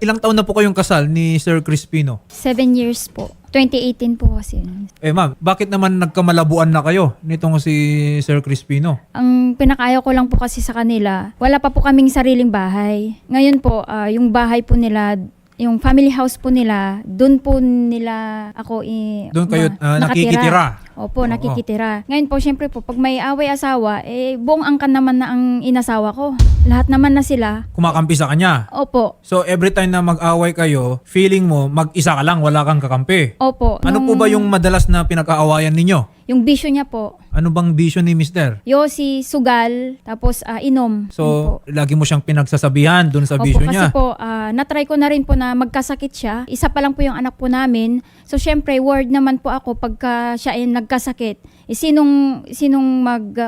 Ilang taon na po kayong kasal ni Sir Crispino? 7 years po. 2018 po kasi. Ma'am, bakit naman nagkamalabuan na kayo nitong si Sir Crispino? Ang pinakayaw ko lang po kasi sa kanila, wala pa po kaming sariling bahay. Ngayon po, yung bahay po nila, yung family house po nila, doon po nila ako Doon kayo nakikitira? Opo, Oo. nakikitira. Ngayon po, syempre po, pag may away asawa, buong angkan naman na ang inasawa ko. Lahat naman na sila. Kumakampi sa kanya? Opo. So every time na mag-away kayo, feeling mo mag-isa ka lang, wala kang kakampi? Opo. Ano po ba yung madalas na pinag-aawayan ninyo? Yung bisyo niya po. Ano bang bisyo ni Mister? Yosi, sugal, tapos inom. Yun po. So, lagi mo siyang pinagsasabihan dun sa Opo, bisyo kasi niya? po, natry ko na rin po na magkasakit siya. Isa pa lang po yung anak po namin. So, syempre, word naman po ako pagka siya ay nagkasakit.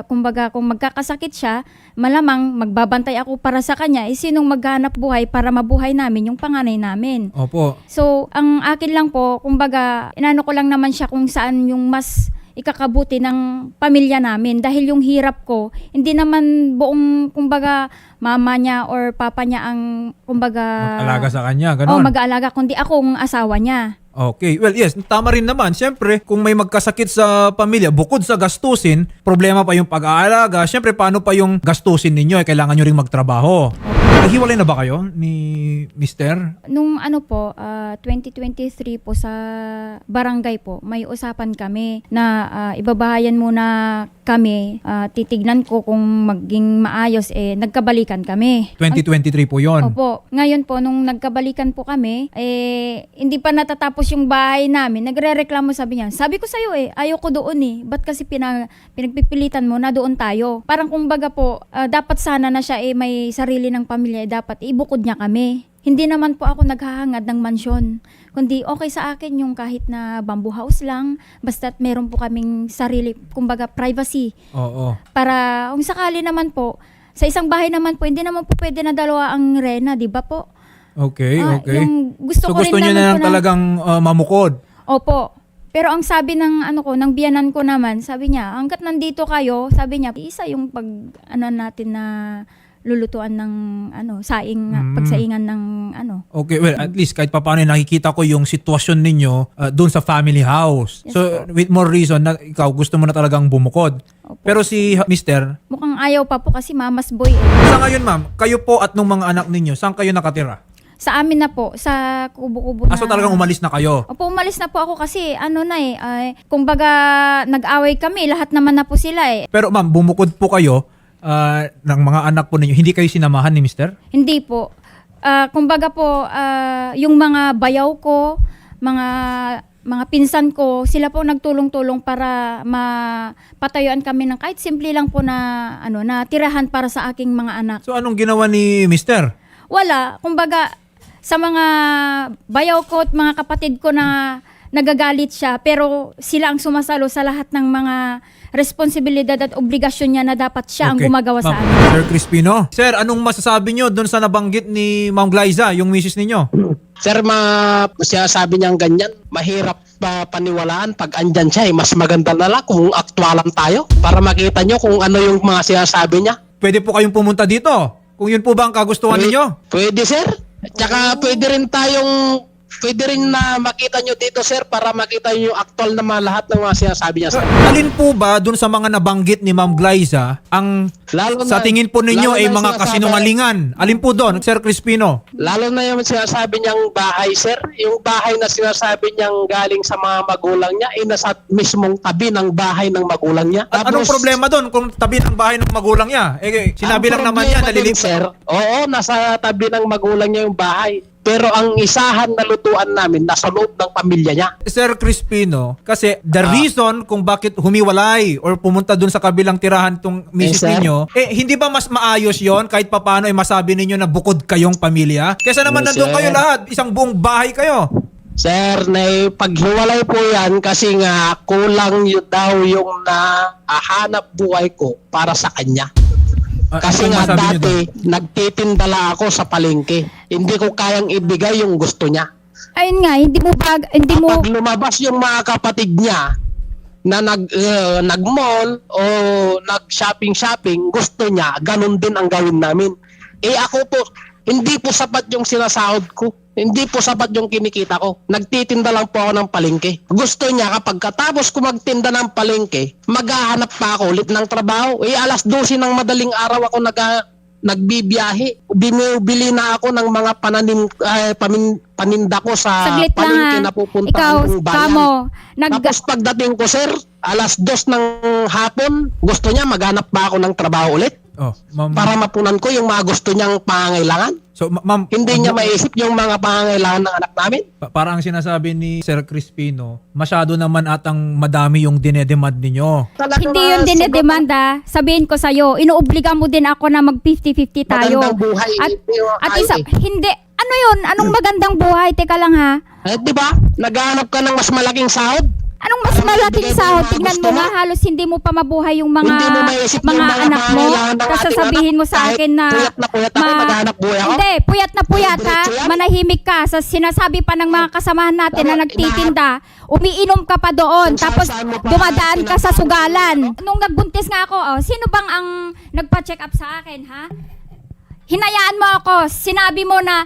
Kumbaga, kung magkakasakit siya, malamang magbabantay ako para sa kanya. Sinong maghanap buhay para mabuhay namin yung panganay namin. Opo. So, ang akin lang po, kumbaga, inano ko lang naman siya kung saan yung mas ikakabuti ng pamilya namin dahil yung hirap ko, hindi naman buong, kumbaga, mama niya or papa niya ang, kumbaga, Mag-alaga sa kanya, gano'n? mag-aalaga, kundi akong asawa niya. Okay. Well, yes. Tama rin naman. Siyempre, kung may magkasakit sa pamilya, bukod sa gastusin, problema pa yung pag-aalaga. Siyempre, paano pa yung gastusin ninyo? Kailangan nyo rin magtrabaho. Naghiwalay na ba kayo ni Mister? Nung 2023 po sa barangay po, may usapan kami na ibabahayan muna kami, titignan ko kung maging maayos, nagkabalikan kami. 2023 po yon. Opo. Ngayon po, nung nagkabalikan po kami, hindi pa natatapos yung bahay namin. Nagre-reklamo, sabi niya. Sabi ko sa'yo ayaw ko doon Ba't kasi pinagpipilitan mo na doon tayo? Parang kumbaga po, dapat sana na siya may sarili ng pamilya, dapat ibukod niya kami. Hindi naman po ako naghahangad ng mansyon. Kundi okay sa akin yung kahit na bamboo house lang, basta't meron po kaming sarili, kumbaga privacy. Oo. Para kung sakali naman po, sa isang bahay naman po, hindi naman po pwede na dalawa ang rena, di ba po? Okay, okay. Yung gusto So ko gusto rin nyo naman na po talagang mamukod? Opo. Pero ang sabi ng ng biyanan ko naman, sabi niya, hanggat nandito kayo, sabi niya, isa yung natin na lulutuan ng saing, pagsaingan ng Okay, well, at least kahit papaano nakikita ko yung sitwasyon ninyo doon sa family house. Yes, So, with more reason na ikaw gusto mo na talagang bumukod. Opo. Pero si Mister, Mukhang ayaw pa po kasi mama's boy. sa ngayon ma'am, kayo po at nung mga anak ninyo, saan kayo nakatira? Sa amin na po, sa kubo-kubo na. So talagang umalis na kayo? Opo, umalis na po ako kasi kumbaga nag-away kami, lahat naman na po sila Pero ma'am, bumukod po kayo ng mga anak po ninyo. Hindi kayo sinamahan ni Mister? Hindi po. Kumbaga po, yung mga bayaw ko, mga pinsan ko, sila po nagtulong-tulong para mapatayuan kami ng kahit simple lang po na tirahan para sa aking mga anak. So anong ginawa ni Mister? Wala, kumbaga sa mga bayaw ko at mga kapatid ko na nagagalit siya, pero sila ang sumasalo sa lahat ng mga responsibilidad at obligasyon niya na dapat siya ang gumagawa sa amin. Sir Crispino. Sir, anong masasabi nyo doon sa nabanggit ni Ma'am Glyza, yung misis ninyo? Sir, sabi niyang ganyan, mahirap paniwalaan pag andyan siya. Mas maganda na lang kung aktualan tayo para makita niyo kung ano yung mga sinasabi niya. Pwede po kayong pumunta dito. Kung yun po ba ang kagustuhan ninyo? Pwede, sir. Tsaka pwede rin na makita nyo dito, sir, para makita nyo yung actual na lahat ng mga sinasabi niya, sir. Alin po ba dun sa mga nabanggit ni Ma'am Glyza ang sa tingin po ninyo ay mga kasinungalingan? Alin po doon, Sir Crispino? Lalo na yung sinasabi niyang bahay, sir. Yung bahay na sinasabi niyang galing sa mga magulang niya ay nasa mismong tabi ng bahay ng magulang niya. At anong problema doon kung tabi ng bahay ng magulang niya? Sinabi lang naman niya, nalilip. Sir, oo, nasa tabi ng magulang niya yung bahay. Pero ang isahan na lutuan namin nasa loob ng pamilya niya. Sir Crispino, kasi the reason kung bakit humiwalay or pumunta dun sa kabilang tirahan tong misis sir. ninyo, hindi ba mas maayos yon kahit papano ay masabi ninyo na bukod kayong pamilya? Kesa naman Yes, nandun sir. kayo lahat, isang buong bahay kayo. Sir, paghiwalay po yan kasi nga kulang yun daw yung nahanap buhay ko para sa kanya. Kasi Anong nga masabi niyo dati, nagtitindala ako sa palengke. Hindi ko kayang ibigay yung gusto niya. Ayun nga, hindi mo Pag lumabas yung mga kapatid niya na nag-mall o nag-shopping, gusto niya, ganun din ang gawin namin. Ako po, Hindi po sapat yung sinasahod ko. Hindi po sapat yung kinikita ko. Nagtitinda lang po ako ng palengke. Gusto niya kapag katapos ko magtinda ng palengke, maghahanap pa ako ulit ng trabaho. Alas 12 ng madaling araw ako nagbibiyahe. Bumibili na ako ng mga paninda ko sa Saglit lang palengke ha. na pupunta Ikaw, kong bayan. kamo, Tapos pagdating ko, sir, alas 2 ng hapon, gusto niya maghanap pa ako ng trabaho ulit Oh, ma'am. para mapunan ko yung mga gusto niyang pangangailangan. So, ma'am, Hindi niya maisip yung mga pangangailangan ng anak namin. parang sinasabi ni Sir Crispino, masyado naman atang madami yung dinedemand ninyo. Talaga Hindi na yung dinedemanda, sabihin ko sa'yo, inuobliga mo din ako na mag 50-50 tayo. Magandang buhay. At isa, hindi, ano yun? Anong magandang buhay? Teka lang ha. Di ba? Naghahanap ka ng mas malaking sahod? Anong mas Para malaking maibigay mo sahod? yung mga Tignan gusto mo mo. nga, halos hindi mo pa mabuhay yung mga Hindi mo maisip yung mga anak mo. pangangailangan ng Tapos ating sasabihin anak. mo sa Kahit akin na puyat ako, naghahanap buhay ako. Hindi, puyat na puyat ha. Diretso yan. Manahimik ka sa sinasabi pa ng mga kasamahan natin na Tama, nagtitinda. Umiinom ka pa doon. Kung Tapos saan-saan mo pa dumadaan ka sa pinapalo. sugalan. Nung nagbuntis nga ako, sino bang ang nagpa-check up sa akin ha? Hinayaan mo ako. Sinabi mo na,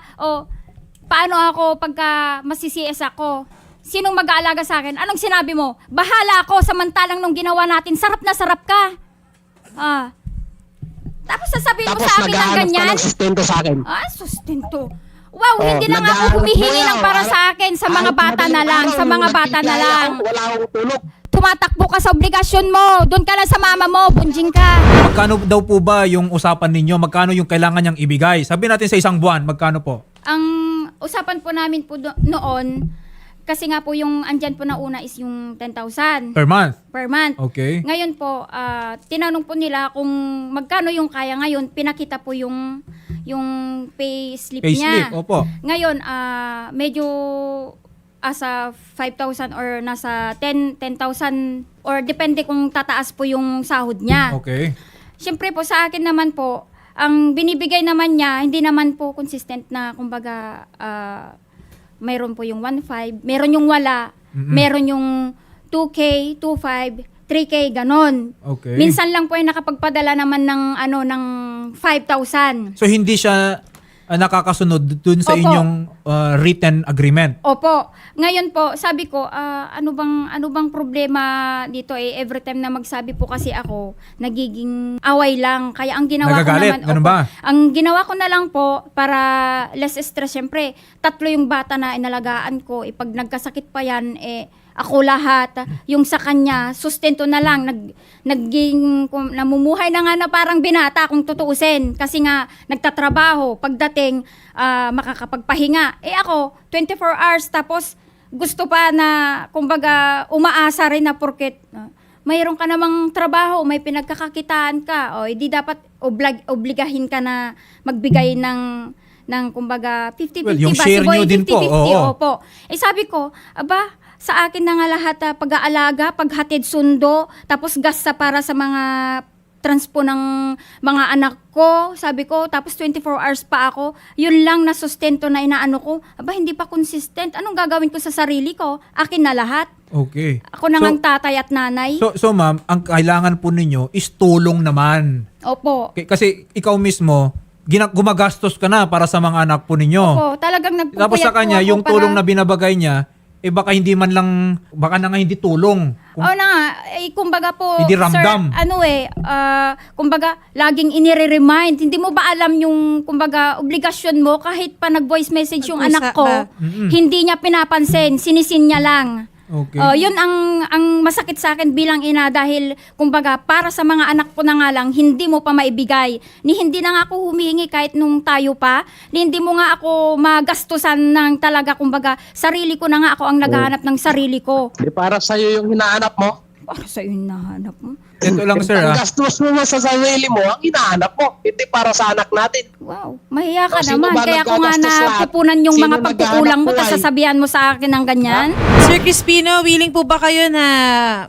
paano ako pagka masisiis ako? Sinong mag-aalaga sa akin? Anong sinabi mo? Bahala ako, samantalang nung ginawa natin, sarap na sarap ka. Tapos sasabihin mo Tapos sa akin ng naghahanap ka ganyan? ng sustento sa akin. Sustento. Wow, hindi na nga ako naghahanap humihingi buhay ng ako. para sa akin, sa mga Kahit bata na madaling lang, araw, sa mga bata na nagbibiyahe lang. ako, wala akong tulog. Tumatakbo ka sa obligasyon mo. Doon ka lang sa mama mo, bunjing ka. Magkano daw po ba yung usapan ninyo? Magkano yung kailangan niyang ibigay? Sabi natin sa isang buwan, magkano po? Ang usapan po namin po noon, kasi nga po yung andyan po na una is yung 10,000 Per month? per month. Okay. Ngayon po, tinanong po nila kung magkano yung kaya ngayon, pinakita po yung pay slip niya. Payslip, opo. Ngayon, medyo asa 5,000 or nasa 10,000 or depende kung tataas po yung sahod niya. Okay. Siyempre po sa akin naman po, ang binibigay naman niya, hindi naman po consistent na kumbaga mayroon po yung 1.5, meron yung wala, meron yung 2K, 2.5, 3K, ganon. Okay. Minsan lang po ay nakapagpadala naman ng ng 5,000. So hindi siya nakakasunod dun sa Opo. inyong written agreement. Opo. Ngayon po, sabi ko, ano bang problema dito every time na magsabi po kasi ako, nagiging away lang. Kaya ang ginawa Nagagalit, ko naman, ganun opo, ba? ang ginawa ko na lang po para less stress, syempre, 3 yung bata na inalagaan ko, pag nagkasakit pa yan, ako lahat, yung sa kanya, sustento na lang, namumuhay na nga na parang binata kung tutuusin. Kasi nga, nagtatrabaho, pagdating, makakapagpahinga. Ako, 24 hours, tapos gusto pa na, kumbaga, umaasa rin na porket, mayroon ka namang trabaho, may pinagkakakitaan ka, di dapat obligahin ka na magbigay ng kumbaga 50-50 Well, yung ba? share Si Boy, nyo din po, 50-50, oo. opo. Sabi ko, sa akin na nga lahat pag-aalaga, paghatid sundo, tapos gasta para sa mga transpo ng mga anak ko, sabi ko, tapos 24 hours pa ako, yun lang na sustento na inaano ko, hindi pa consistent. Anong gagawin ko sa sarili ko? Akin na lahat. Okay. Ako na ngang tatay at nanay. So ma'am, ang kailangan po ninyo is tulong naman. Opo. Kasi ikaw mismo, gumagastos ka na para sa mga anak po ninyo. Opo, talagang nagpupuyat Tapos sa kanya, po ako yung tulong na binabagay niya, baka hindi man lang, baka na nga hindi tulong. Oo na nga, kumbaga po, Hindi ramdam. sir, kumbaga, laging inire-remind. Hindi mo ba alam yung, kumbaga, obligasyon mo, kahit pa nag-voice message yung anak ko, hindi niya pinapansin, sinisin niya lang. Okay. Yun ang masakit sa akin bilang ina dahil kumbaga para sa mga anak ko na nga lang hindi mo pa maibigay. Hindi na nga ako humihingi kahit nung tayo pa. Hindi mo nga ako magastusan ng talaga kumbaga sarili ko na nga ako ang naghahanap ng sarili ko. Di para sa'yo yung hinahanap mo. Para sa yung nahanap mo. Ito lang sir Ang gastos mo sa sarili mo, ang hinahanap mo. Hindi para sa anak natin. Wow, mahiya ka Sino naman. ba Kaya ko nga naggagastos lahat? napupunan yung Sino mga pagkukulang mo naghahanap tapos buhay? sasabihan mo sa akin ng ganyan. Sir Crispino, willing po ba kayo na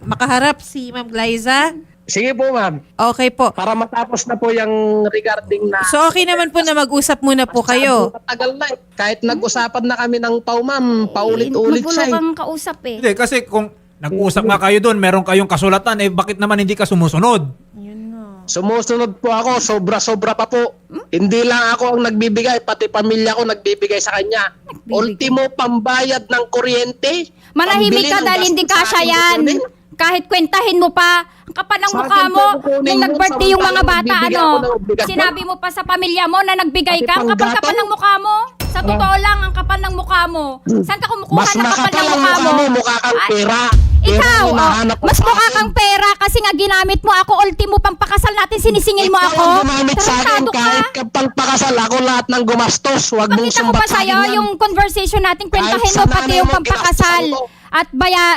makaharap si Ma'am Glyza? Sige po, ma'am. Okay po. Para matapos na po yung regarding na... So okay naman po na mag-usap muna po kayo. Matagal na eh. Kahit nag-usapan na kami ng pau, ma'am, paulit-ulit Magulo siya eh. kang kausap eh. Hindi, kasi kung nag-usap nga kayo doon, meron kayong kasulatan, bakit naman hindi ka sumusunod? Yun na. Sumusunod po ako, sobra-sobra pa po. Hindi lang ako ang nagbibigay, pati pamilya ko nagbibigay sa kanya. Ultimo, pambayad ng kuryente. Manahimik pambili ka ng dahil hindi gasto sa kasya akin, yan. kukunin. Kahit kwentahin mo pa, ang kapal ng Sa mukha akin mo, po kukunin nung yun, nag-birthday yung mga samantalang bata, nagbibigay ano, ako ng obligasyon. sinabi mo pa sa pamilya mo na nagbigay Pati ka, ang kapal-kapal panggatong. ng mukha mo. Sa totoo lang, ang kapal ng mukha mo. Saan ka kumukuha Mas ng kapal makapal ng ang mukha mo? mukha kang Ay, pera. Ikaw, Pero hinahanap mo mas sa mukha akin. kang pera kasi nga ginamit mo ako, ultimo pang pakasal natin, sinisingil mo Ikaw ako. ang gumamit sa akin Tarantado ka. kahit kapal pakasal ako lahat ng gumastos. Huwag mong Pakita ko sumbat ba sa akin sa'yo yan. yung conversation natin, kwentahin Kahit mo sa pati nanay yung mo, pampakasal. ginastos mo. At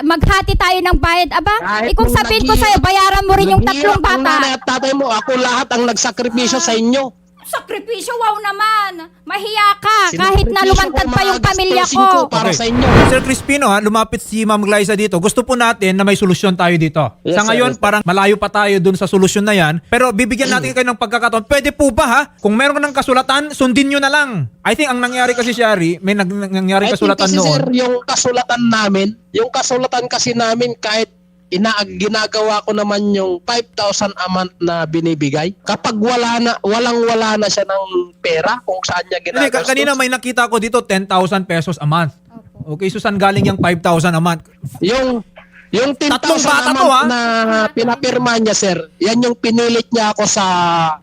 maghati tayo ng bayad. Aba, Kahit kung nung sabihin ko naghihirap- sa'yo, bayaran mo rin yung tatlong naghihirap ang nanay bata. at tatay mo, ako lahat ang nagsakripisyo sa inyo. Sakripisyo, wow naman. Mahiya ka, kahit na Sinakripisyo lumantad ko pa yung mga pamilya gastusin ko. para Okay. sa inyo. Sir Crispino, lumapit si Ma'am Glyza dito. Gusto po natin na may solusyon tayo dito. Yes, Sa sir, ngayon, yes, sir. parang malayo pa tayo dun sa solusyon na yan. Pero bibigyan natin kayo ng pagkakataon. Pwede po ba ha? Kung meron ng kasulatan, sundin nyo na lang. I think ang nangyari kasi, Shari, may nangyari I think kasulatan kasi, noon. sir, yung kasulatan kasi namin kahit ginagawa ko naman yung 5,000 a month na binibigay. Kapag walang-wala na siya ng pera kung saan niya Hindi, ginagastos. kanina may nakita ko dito 10,000 pesos a month. Okay, so saan galing yung 5,000 a month? Yung 10,000 Tatlong bata a to, month ha? na pinapirma niya, sir, yan yung pinilit niya ako sa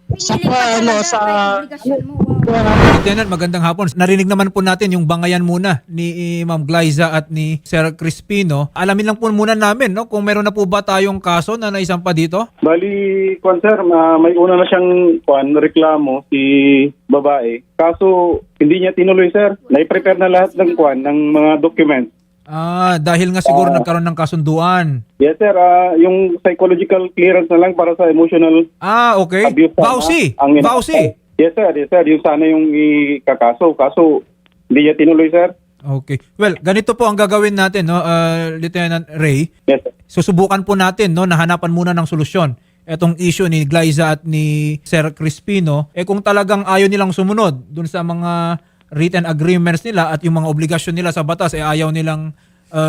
Pinilit ka talaga, sa obligasyon mo, wow. Lieutenant, magandang hapon. Narinig naman po natin yung bangayan muna ni Ma'am Glyza at ni Sir Crispino. Alamin lang po muna namin, no, kung meron na po ba tayong kaso na naisampa dito? Bali, kwan sir, may una na siyang reklamo si babae. Kaso hindi niya tinuloy sir. Nai-prepare na lahat ng ng mga documents. Dahil nga siguro nagkaroon ng kasunduan. Yes sir, yung psychological clearance na lang para sa emotional Okay. abuse. Vauci. Ang Vauci. Yes sir. Yung sana yung ikakaso. Kaso hindi niya tinuloy sir. Okay. Well, ganito po ang gagawin natin, no, Lieutenant Ray. Yes sir. Susubukan po natin, no, nahanapan muna ng solusyon. Etong issue ni Glyza at ni Sir Crispino, kung talagang ayaw nilang sumunod dun sa mga written agreements nila at yung mga obligasyon nila sa batas ayaw nilang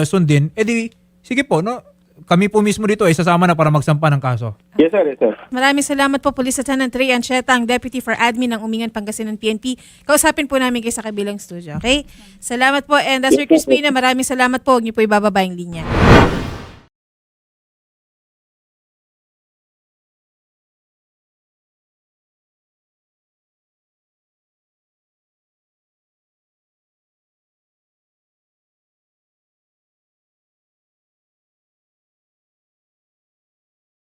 sundin, edi sige po, no, kami po mismo dito ay sasama na para magsampa ng kaso. Yes sir. Yes sir. Maraming salamat po, Police Lieutenant Ray Ancheta, ang Deputy for Admin ng Umingan Pangasinan PNP. Kausapin po namin kayo sa kabilang studio, okay? Salamat po. And Sir Crispino, maraming salamat po. Huwag niyo po ibababa yung linya.